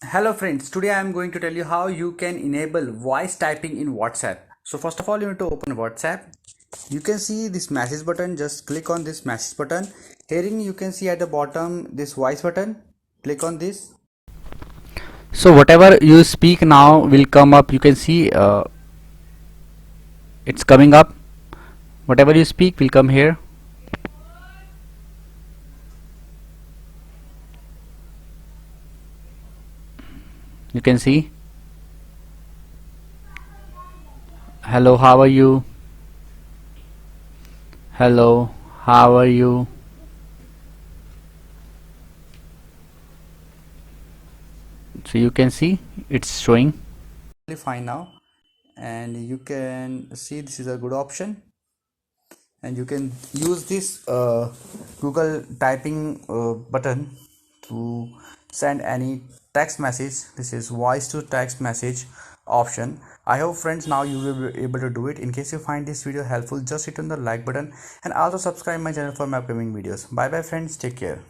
Hello friends, today I am going to tell you how you can enable voice typing in WhatsApp. So first of all, you need to open WhatsApp. You can see this message button, just click on this message button. Herein you can see at the bottom this voice button. Click on this. So whatever you speak now will come up. You can see it's coming up. Whatever you speak will come here. You can see, hello, how are you? Hello, how are you? So you can see it's showing fine now, and you can see this is a good option, and you can use this Google typing button to send any text message. This is voice to text message option. I hope friends now you will be able to do it. In case you find this video helpful, just hit on the like button and also subscribe my channel for my upcoming videos. Bye bye friends, take care.